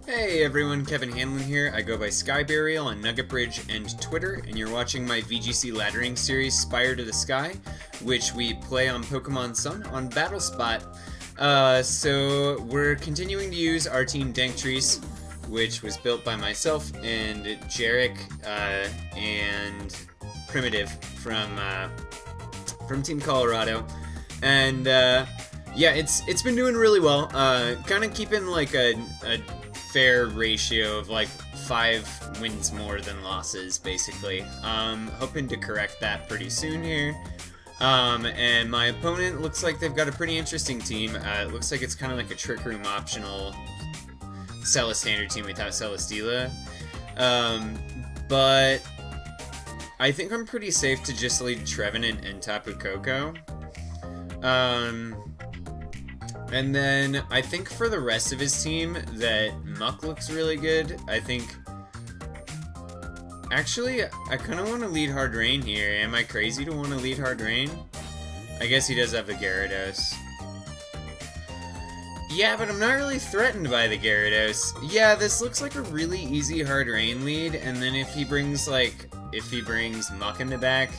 Hey everyone, Kevin Hanlon here. I go by Skyburial on Nugget Bridge and Twitter, and you're watching my VGC laddering series, Spire to the Sky, which we play on Pokemon Sun on BattleSpot. So we're continuing to use our team Dank trees, which was built by myself and Jarek and Primitive from Team Colorado, and yeah, it's been doing really well. Kind of keeping like a fair ratio of like 5 wins more than losses, basically. Hoping to correct that pretty soon here. And my opponent looks like they've got a pretty interesting team. It looks like it's kind of like a Trick Room optional Cella standard team without Celesteela. But I think I'm pretty safe to just lead Trevenant and Tapu Koko. And then I think for the rest of his team that Muck looks really good. I think... Actually, I kind of want to lead Hard Rain here. Am I crazy to want to lead Hard Rain? I guess he does have the Gyarados. Yeah, but I'm not really threatened by the Gyarados. Yeah, this looks like a really easy Hard Rain lead, and then if he brings Muck in the back,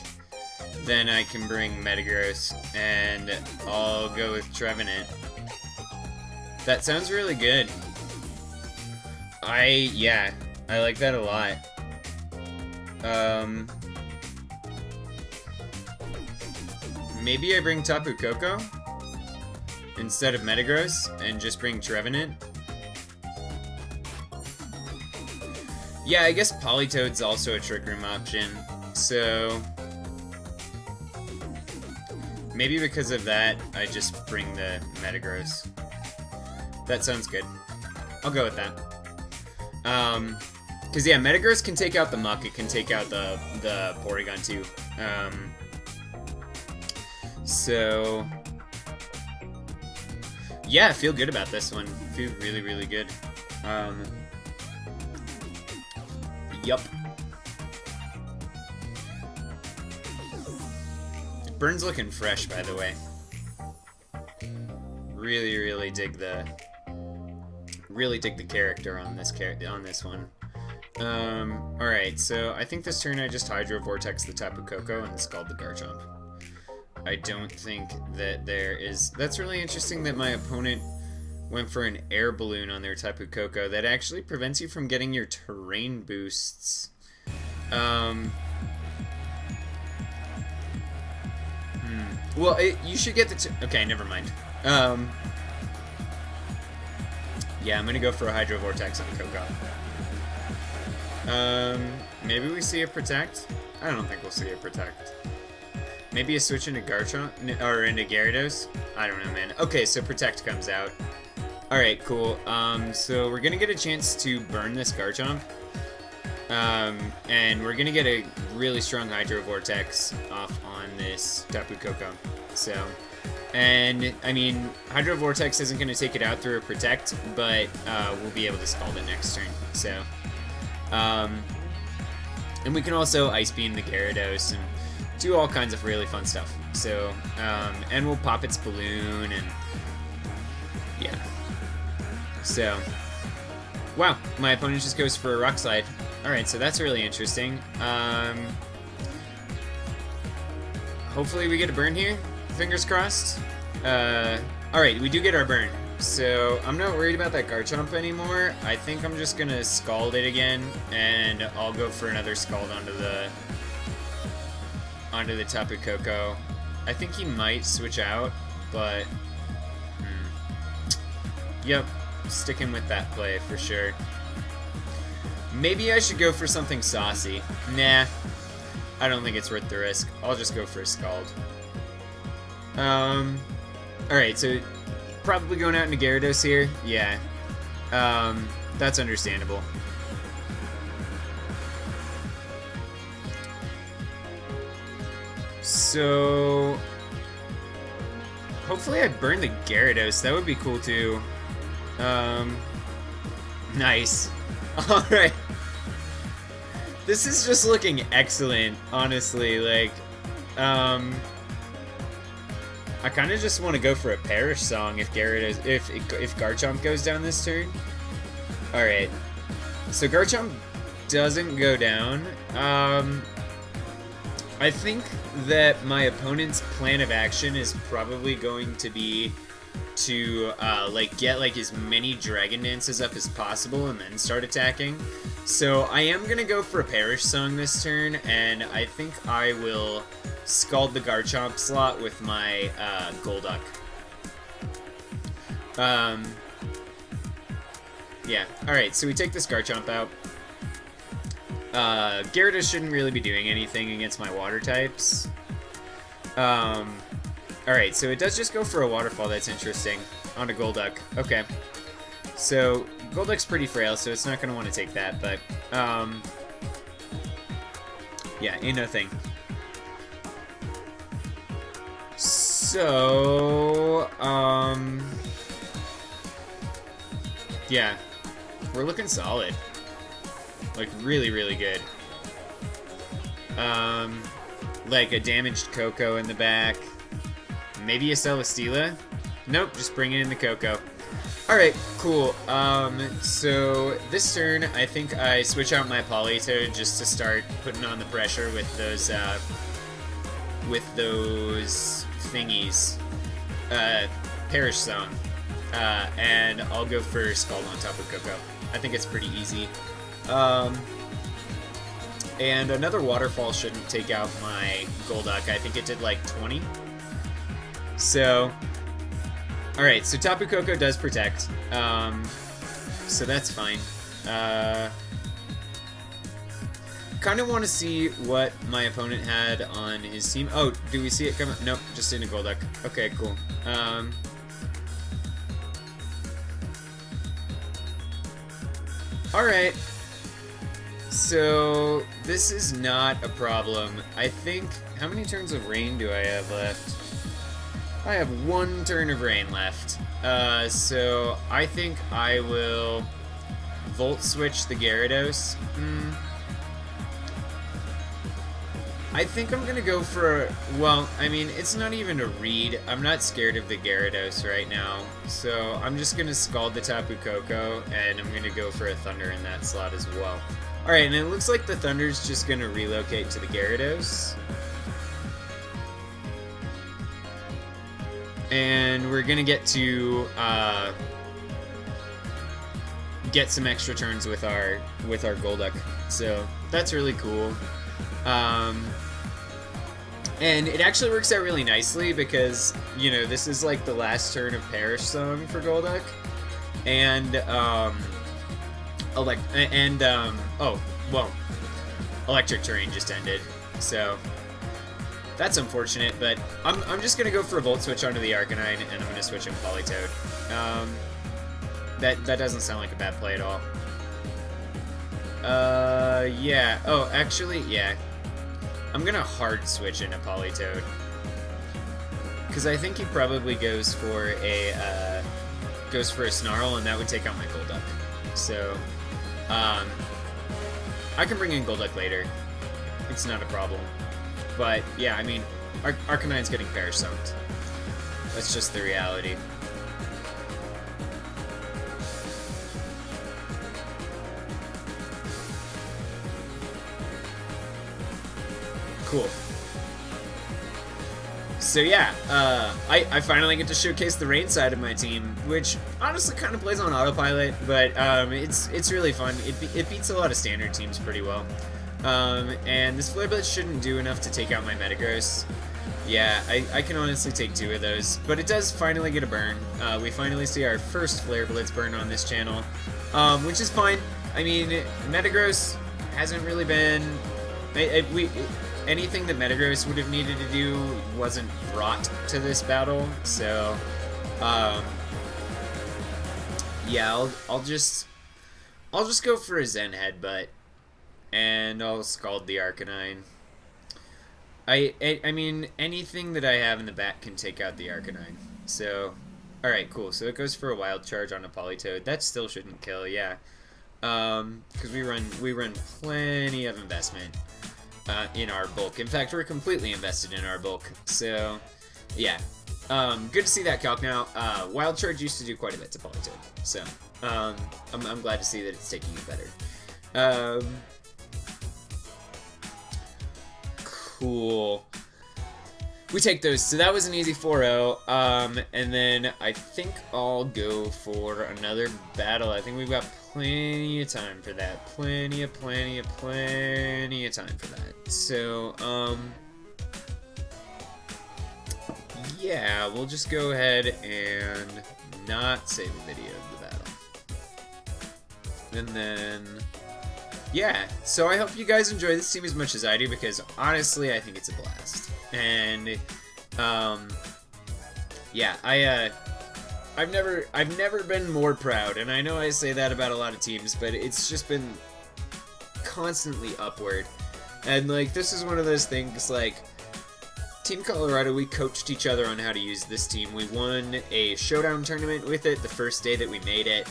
then I can bring Metagross, and I'll go with Trevenant. That sounds really good. Yeah, I like that a lot. Maybe I bring Tapu Koko instead of Metagross and just bring Trevenant. Yeah, I guess Politoed's also a Trick Room option, so maybe because of that, I just bring the Metagross. That sounds good. I'll go with that. Because yeah, Metagross can take out the Muck, it can take out the Porygon too. So yeah, I feel good about this one. I feel really, really good. Yup. Burn's looking fresh, by the way. Really, really dig the character on this one. Alright, so I think this turn I just Hydro Vortex the Tapu Koko and Scald the Garchomp. I don't think that there is... That's really interesting that my opponent went for an Air Balloon on their Tapu Koko. That actually prevents you from getting your terrain boosts. Well, you should get the... Okay, never mind. Yeah, I'm gonna go for a Hydro Vortex on Koko. Maybe we see a Protect? I don't think we'll see a Protect. Maybe a switch into Garchomp, or into Gyarados? I don't know, man. Okay, so Protect comes out. Alright, cool. So we're gonna get a chance to burn this Garchomp. And we're gonna get a really strong Hydro Vortex off on this Tapu Koko. So, and I mean, Hydro Vortex isn't gonna take it out through a Protect, but we'll be able to Scald it next turn. So, and we can also Ice Beam the Gyarados and do all kinds of really fun stuff. So, and we'll pop its balloon and yeah. So, wow, my opponent just goes for a Rock Slide. Alright, so that's really interesting. Hopefully we get a burn here. Fingers crossed. Alright, we do get our burn. So I'm not worried about that Garchomp anymore. I think I'm just gonna Scald it again, and I'll go for another Scald onto the Tapu Koko. I think he might switch out, but yep, sticking with that play for sure. Maybe I should go for something saucy. Nah, I don't think it's worth the risk. I'll just go for a Scald. Alright, so probably going out into Gyarados here. Yeah, that's understandable. So hopefully I burn the Gyarados. That would be cool too. Nice. Alright. This is just looking excellent, honestly. Like, I kind of just want to go for a Perish Song if Garchomp goes down this turn. Alright. So Garchomp doesn't go down. I think that my opponent's plan of action is probably going to be to like get like as many Dragon Dances up as possible and then start attacking. So I am gonna go for a Perish Song this turn, and I think I will Scald the Garchomp slot with my Golduck. Yeah, alright, so we take this Garchomp out. Gyarados shouldn't really be doing anything against my water types. Alright, so it does just go for a Waterfall, that's interesting, on a Golduck. Okay. So, Golduck's pretty frail, so it's not going to want to take that, but, yeah, ain't no thing. So, yeah, we're looking solid. Like, really, really good. Like a damaged Coco in the back. Maybe a Celesteela? Nope, just bring it in the Coco. Alright, cool. So this turn, I think I switch out my Politoed just to start putting on the pressure with those thingies. Perish Song. And I'll go for Scald on top of Coco. I think it's pretty easy. And another Waterfall shouldn't take out my Golduck. I think it did like 20. So, alright, so Tapu Koko does protect. So that's fine. Kind of want to see what my opponent had on his team. Oh, do we see it come up? Nope, just in a Golduck. Okay, cool. Alright. So, this is not a problem. I think... How many turns of rain do I have left? I have one turn of rain left. So, I think I will Volt Switch the Gyarados. I think I'm gonna go for... Well, I mean, it's not even a read. I'm not scared of the Gyarados right now. So, I'm just gonna Scald the Tapu Koko, and I'm gonna go for a Thunder in that slot as well. Alright, and it looks like the Thunder's just gonna relocate to the Gyarados. And we're gonna get to get some extra turns with our Golduck. So that's really cool. And it actually works out really nicely because, you know, this is like the last turn of Perish Song for Golduck. And oh, well, Electric Terrain just ended, so that's unfortunate, but I'm just gonna go for a Volt Switch onto the Arcanine, and I'm gonna switch in Politoed. That doesn't sound like a bad play at all. Yeah. Oh, actually, yeah. I'm gonna hard switch into Politoed, because I think he probably goes for a Snarl, and that would take out my Golduck. So, I can bring in Golduck later. It's not a problem. But, yeah, I mean, Arcanine's getting Perish Songed. That's just the reality. Cool. So yeah, I finally get to showcase the rain side of my team, which honestly kind of plays on autopilot, but it's really fun. It beats a lot of standard teams pretty well. And this Flare Blitz shouldn't do enough to take out my Metagross. Yeah, I can honestly take 2 of those, but it does finally get a burn. We finally see our first Flare Blitz burn on this channel, which is fine. I mean, Metagross hasn't really been... anything that Metagross would have needed to do wasn't brought to this battle, so yeah, I'll just go for a Zen Headbutt, and I'll Scald the Arcanine. I mean, anything that I have in the back can take out the Arcanine. So, alright, cool. So it goes for a Wild Charge on a Politoed. That still shouldn't kill, yeah. Because we run plenty of investment in our bulk. In fact, we're completely invested in our bulk. So, yeah. Good to see that calc now. Wild Charge used to do quite a bit to Polytoad, so I'm glad to see that it's taking it better. Cool. We take those. So that was an easy 4-0. And then I think I'll go for another battle. I think we've got plenty of time for that. Plenty of time for that. So, yeah, we'll just go ahead and not save a video of the battle. And then, yeah. So I hope you guys enjoy this team as much as I do, because honestly, I think it's a blast. And yeah, I've never been more proud, and I know I say that about a lot of teams, but it's just been constantly upward. And like, this is one of those things, like, Team Colorado, we coached each other on how to use this team. We won a showdown tournament with it the first day that we made it,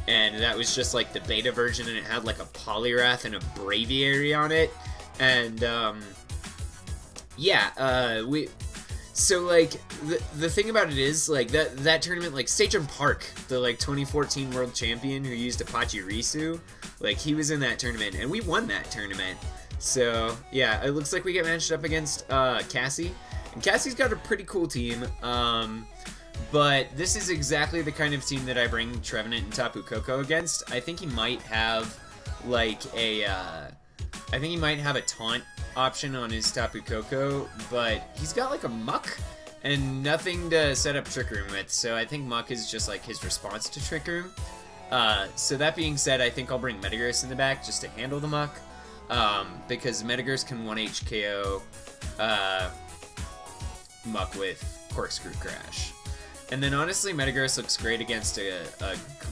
and that was just like the beta version, and it had like a Poliwrath and a Braviary on it. And yeah, so like the thing about it is, like, that tournament, like Sachem Park, the like 2014 world champion who used Apache Risu, like, he was in that tournament, and we won that tournament. So yeah, it looks like we get matched up against Cassie, and Cassie's got a pretty cool team. But this is exactly the kind of team that I bring Trevenant and Tapu Koko against. I think he might have like a taunt option on his Tapu Koko, but he's got like a Muck and nothing to set up Trick Room with, so I think Muck is just like his response to Trick Room. So that being said, I think I'll bring Metagross in the back just to handle the Muck, because Metagross can 1H KO Muck with Corkscrew Crash. And then honestly, Metagross looks great against a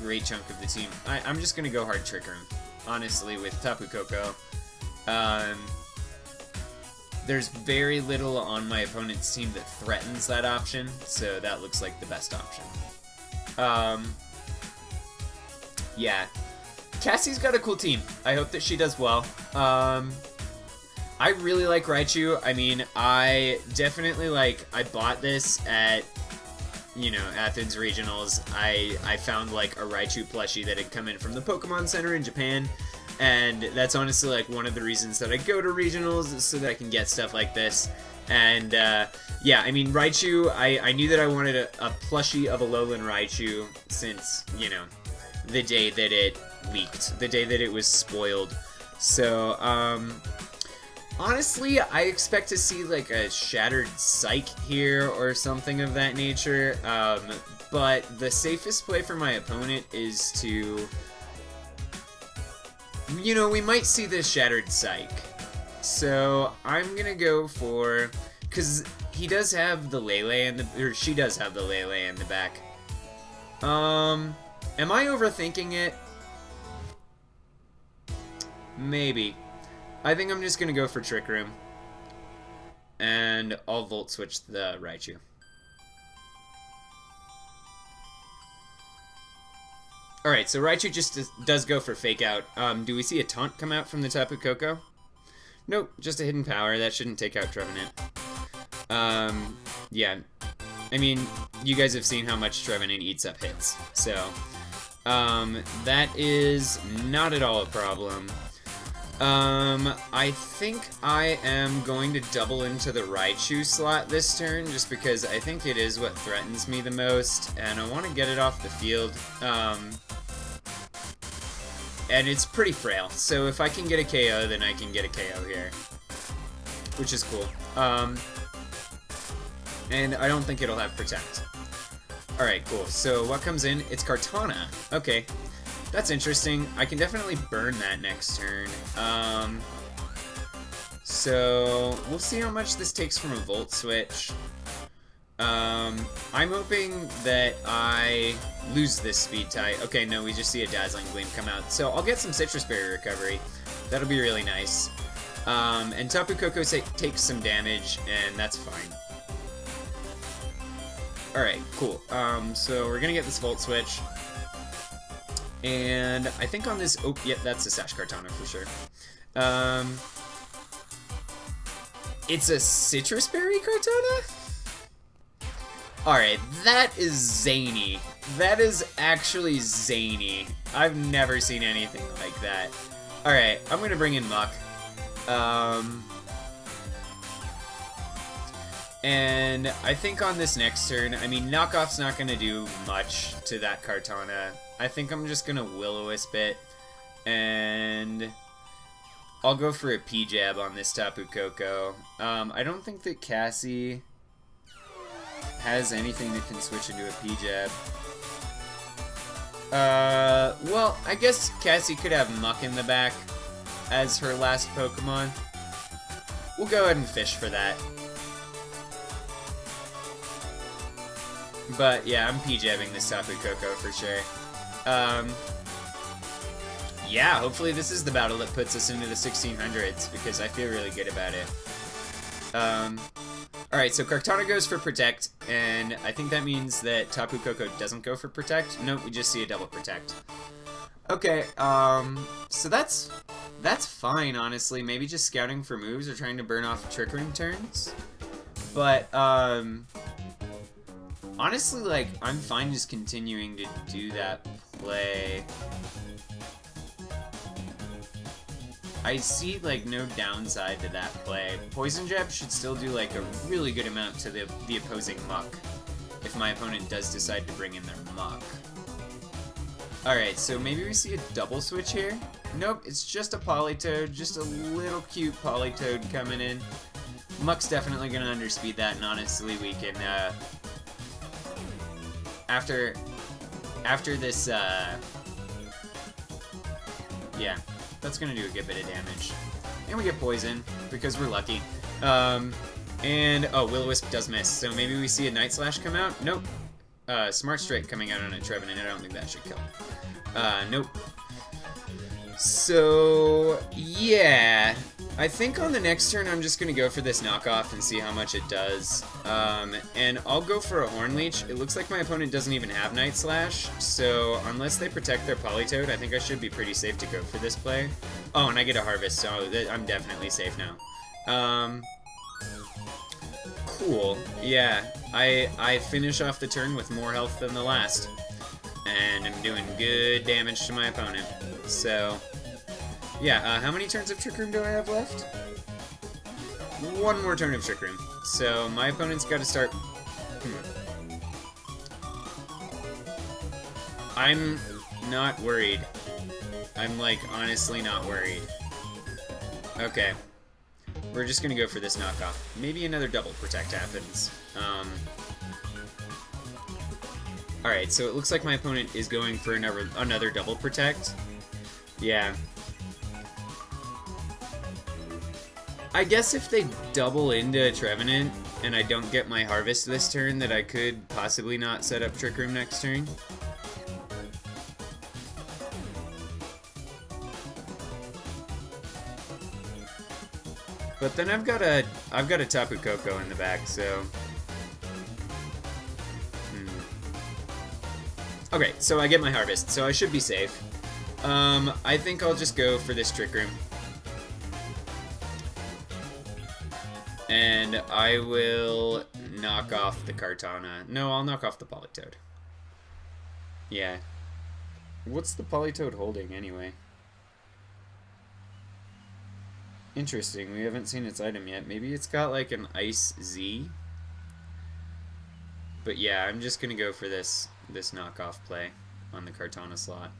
great chunk of the team. I'm just going to go hard Trick Room, honestly, with Tapu Koko. There's very little on my opponent's team that threatens that option, so that looks like the best option. Yeah. Cassie's got a cool team. I hope that she does well. I really like Raichu. I mean, I definitely I bought this at, you know, Athens Regionals. I found like a Raichu plushie that had come in from the Pokemon Center in Japan. And that's honestly like one of the reasons that I go to regionals, is so that I can get stuff like this. And yeah, I mean, Raichu, I knew that I wanted a plushie of a Alolan Raichu since, you know, the day that it leaked, the day that it was spoiled. So honestly, I expect to see like a Shattered Psyche here or something of that nature. But the safest play for my opponent is to, you know, we might see this Shattered Psyche. So I'm gonna go for, because he does have the Lele in the, or she does have the Lele in the back. Am I overthinking it? Maybe. I think I'm just gonna go for Trick Room, and I'll Volt Switch the Raichu. Alright, so Raichu just does go for Fake Out. Do we see a Taunt come out from the Tapu Koko? Nope, just a Hidden Power. That shouldn't take out Trevenant. Yeah. I mean, you guys have seen how much Trevenant eats up hits. So, that is not at all a problem. I think I am going to double into the Raichu slot this turn, just because I think it is what threatens me the most, and I want to get it off the field. And it's pretty frail, so if I can get a KO, then I can get a KO here, which is cool. And I don't think it'll have Protect. Alright, cool. So what comes in? It's Kartana. Okay. That's interesting. I can definitely burn that next turn. So we'll see how much this takes from a Volt Switch. I'm hoping that I lose this Speed Tie. Okay, no, we just see a Dazzling Gleam come out. So I'll get some Citrus Berry recovery. That'll be really nice. And Tapu Koko takes some damage, and that's fine. Alright, cool. So we're gonna get this Volt Switch. And I think on this, oh, yep, that's a Sash Kartana for sure. It's a Citrus Berry Kartana? Alright, that is zany. That is actually zany. I've never seen anything like that. Alright, I'm gonna bring in Muck. And I think on this next turn, I mean, Knockoff's not gonna do much to that Kartana. I think I'm just gonna Will-O-Wisp it, and I'll go for a P-Jab on this Tapu Koko. I don't think that Cassie has anything that can switch into a P-Jab. Well, I guess Cassie could have Muck in the back as her last Pokemon. We'll go ahead and fish for that. But yeah, I'm P-Jabbing this Tapu Koko for sure. Yeah, hopefully this is the battle that puts us into the 1600s, because I feel really good about it. Alright, so Kartana goes for Protect, and I think that means that Tapu Koko doesn't go for Protect. Nope, we just see a double Protect. Okay, so that's fine, honestly. Maybe just scouting for moves or trying to burn off Trick Room turns. But, honestly, like, I'm fine just continuing to do that play. I see, like, no downside to that play. Poison Jab should still do, like, a really good amount to the opposing Muck, if my opponent does decide to bring in their Muck. Alright, so maybe we see a double switch here? Nope, it's just a Politoed, just a little cute Politoed coming in. Muck's definitely gonna underspeed that, and honestly, we can, after this, yeah, that's gonna do a good bit of damage. And we get poison, because we're lucky. And, oh, Will-O-Wisp does miss, so maybe we see a Night Slash come out? Nope. Smart Strike coming out on a Trevenant, I don't think that should kill. Nope. So, yeah. I think on the next turn I'm just gonna go for this knockoff and see how much it does. And I'll go for a Horn Leech. It looks like my opponent doesn't even have Night Slash, so unless they protect their Politoed, I think I should be pretty safe to go for this play. Oh, and I get a Harvest, so I'm definitely safe now. Cool. Yeah, I finish off the turn with more health than the last, and I'm doing good damage to my opponent. So, yeah, how many turns of Trick Room do I have left? One more turn of Trick Room. So, my opponent's got to start... I'm not worried. I'm, like, honestly not worried. Okay. We're just gonna go for this knockoff. Maybe another double Protect happens. Alright, so it looks like my opponent is going for another double Protect. Yeah. I guess if they double into a Trevenant and I don't get my Harvest this turn, that I could possibly not set up Trick Room next turn. But then I've got a Tapu Koko in the back, so... Okay, so I get my Harvest, so I should be safe. I think I'll just go for this Trick Room. And I will knock off the Kartana. No, I'll knock off the Politoed. Yeah. What's the Politoed holding, anyway? Interesting, we haven't seen its item yet. Maybe it's got like an Ice Z. But yeah, I'm just gonna go for this knockoff play on the Kartana slot.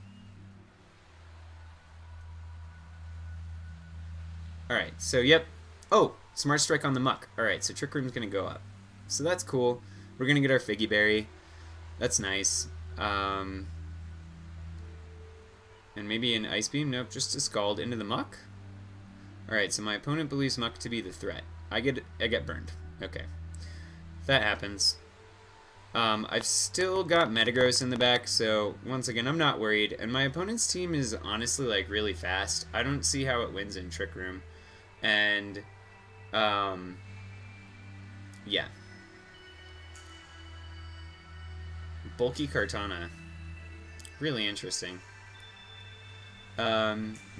Alright, so yep. Oh, Smart Strike on the Muck. Alright, so Trick Room's gonna go up. So that's cool. We're gonna get our Figgy Berry. That's nice. And maybe an Ice Beam? Nope, just a Scald into the Muck. Alright, so my opponent believes Muck to be the threat. I get burned. Okay. That happens. I've still got Metagross in the back, so once again, I'm not worried. And my opponent's team is honestly, like, really fast. I don't see how it wins in Trick Room. And, yeah. Bulky Kartana. Really interesting.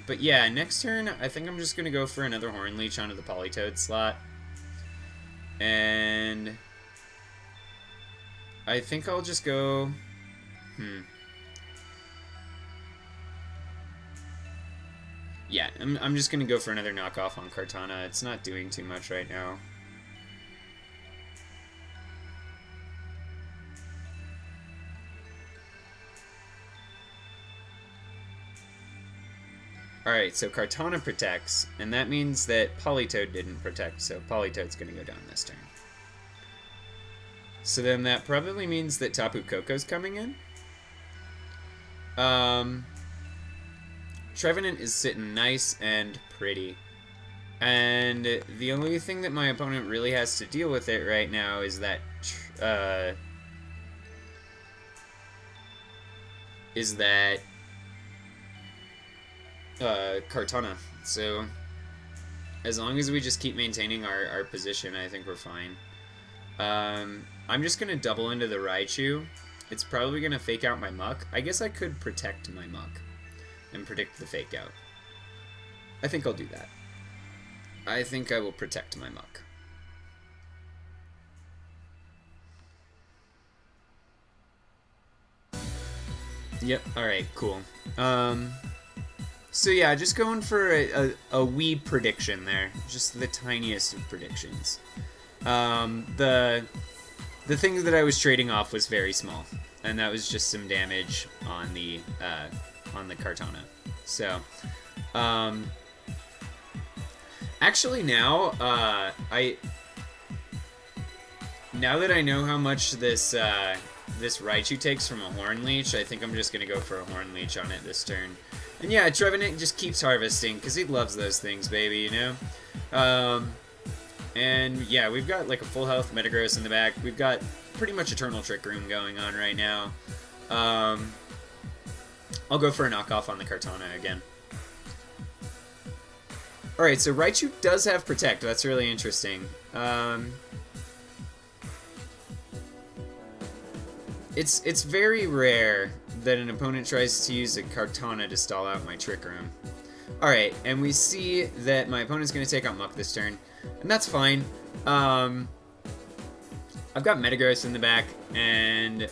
But yeah, next turn, I think I'm just gonna go for another Horn Leech onto the Politoed slot. And... I think I'll just go... Yeah, I'm just gonna go for another knockoff on Kartana. It's not doing too much right now. Alright, so Kartana protects, and that means that Politoed didn't protect, so Politoed's gonna go down this turn. So then that probably means that Tapu Koko's coming in. Trevenant is sitting nice and pretty. And the only thing that my opponent really has to deal with it right now is that Kartana. So as long as we just keep maintaining our position, I think we're fine. I'm just gonna double into the Raichu. It's probably gonna fake out my Muck. I guess I could protect my Muck and predict the fake out. I think I'll do that. I think I will protect my Muck. Yep, alright, cool. So yeah, just going for a wee prediction there. Just the tiniest of predictions. The thing that I was trading off was very small, and that was just some damage on the Kartana. So, actually now, now that I know how much this this Raichu takes from a Horn Leech, I think I'm just gonna go for a Horn Leech on it this turn. And yeah, Trevenant just keeps harvesting because he loves those things, baby. You know. And yeah, we've got like a full health Metagross in the back. We've got pretty much Eternal Trick Room going on right now. I'll go for a knockoff on the Kartana again. Alright, so Raichu does have Protect. That's really interesting. It's very rare that an opponent tries to use a Kartana to stall out my Trick Room. Alright, and we see that my opponent's going to take out Muck this turn. And that's fine. I've got Metagross in the back, and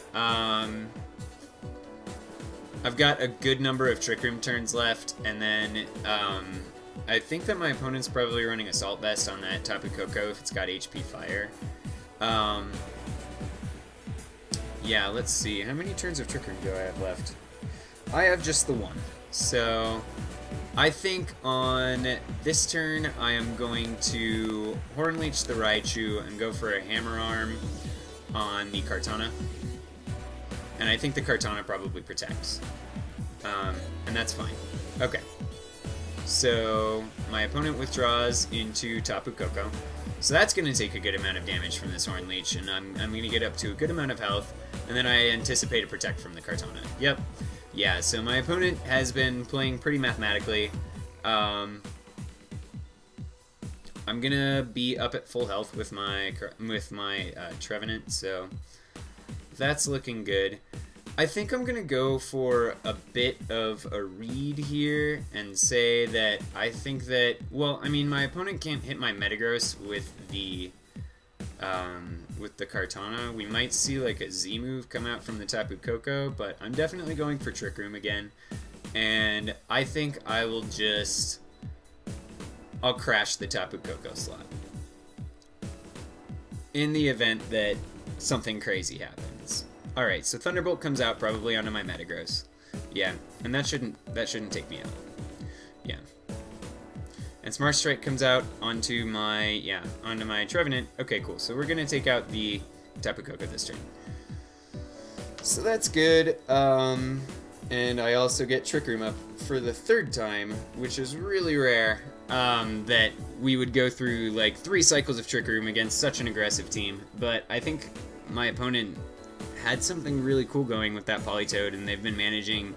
I've got a good number of Trick Room turns left, and then I think that my opponent's probably running Assault Vest on that Tapu Koko if it's got HP Fire. Yeah, let's see. How many turns of Trick Room do I have left? I have just the one. So I think on this turn I am going to Horn Leech the Raichu and go for a Hammer Arm on the Kartana. And I think the Kartana probably protects. And that's fine. Okay. So my opponent withdraws into Tapu Koko. So that's going to take a good amount of damage from this Horn Leech, and I'm going to get up to a good amount of health, and then I anticipate a Protect from the Kartana. Yep. Yeah, so my opponent has been playing pretty mathematically. I'm going to be up at full health with my Trevenant, so that's looking good. I think I'm going to go for a bit of a read here and say that I think that, well, I mean, my opponent can't hit my Metagross with the Kartana. We might see like a Z move come out from the Tapu Koko, but I'm definitely going for Trick Room again. And I think I will just, I'll crash the Tapu Koko slot in the event that something crazy happens. Alright, so Thunderbolt comes out probably onto my Metagross. Yeah, and that shouldn't take me out. Yeah. And Smart Strike comes out onto my Trevenant. Okay, cool. So we're gonna take out the Tapu Koko this turn. So that's good. And I also get Trick Room up for the third time, which is really rare. That we would go through like 3 cycles of Trick Room against such an aggressive team. But I think my opponent had something really cool going with that Politoed, and they've been managing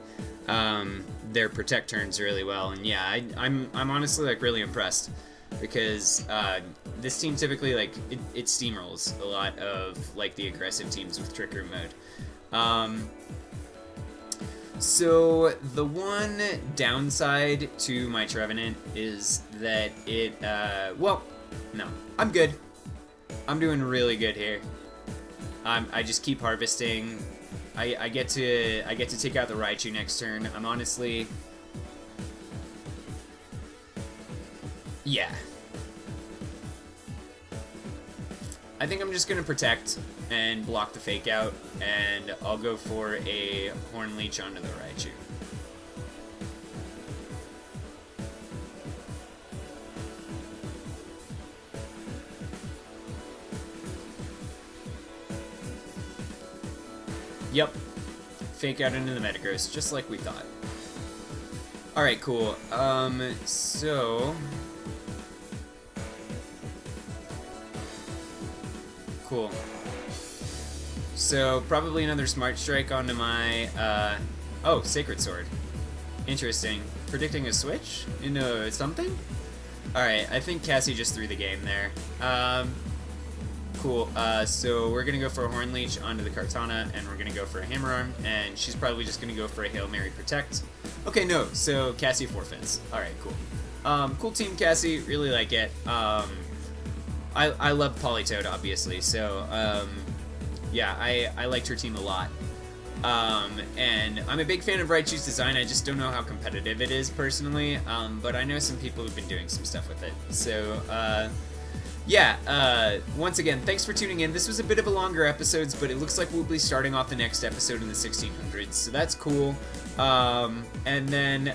their Protect turns really well. And yeah, I'm honestly like really impressed because this team typically like it steamrolls a lot of like the aggressive teams with Trick Room mode. So the one downside to my Trevenant is that it well, no, I'm good. I'm doing really good here. I just keep harvesting. I get to take out the Raichu next turn. I'm honestly, yeah. I think I'm just gonna protect and block the fake out, and I'll go for a Horn Leech onto the Raichu. Yep. Fake out into the Metagross, just like we thought. Alright, cool. So... Cool. So, probably another Smart Strike onto my, oh, Sacred Sword. Interesting. Predicting a switch into something? Alright, I think Cassie just threw the game there. Cool. So we're gonna go for a Horn Leech onto the Kartana, and we're gonna go for a Hammer Arm, and she's probably just gonna go for a Hail Mary Protect. Okay, no, so Cassie forfeits. Alright, cool. Cool team, Cassie, really like it. I love Politoed, obviously, so, yeah, I liked her team a lot. And I'm a big fan of Raichu's design. I just don't know how competitive it is, personally, but I know some people who've been doing some stuff with it. So, yeah, once again, thanks for tuning in. This was a bit of a longer episode, but it looks like we'll be starting off the next episode in the 1600s, so that's cool. And then,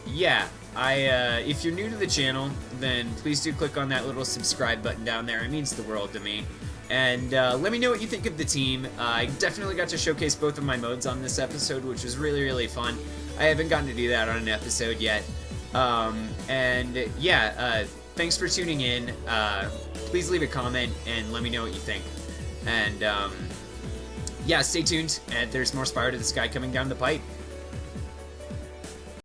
yeah, if you're new to the channel, then please do click on that little subscribe button down there. It means the world to me. And let me know what you think of the team. I definitely got to showcase both of my modes on this episode, which was really, really fun. I haven't gotten to do that on an episode yet. And yeah, thanks for tuning in. Please leave a comment and let me know what you think. And yeah, stay tuned. And there's more Spire to the Sky coming down the pipe.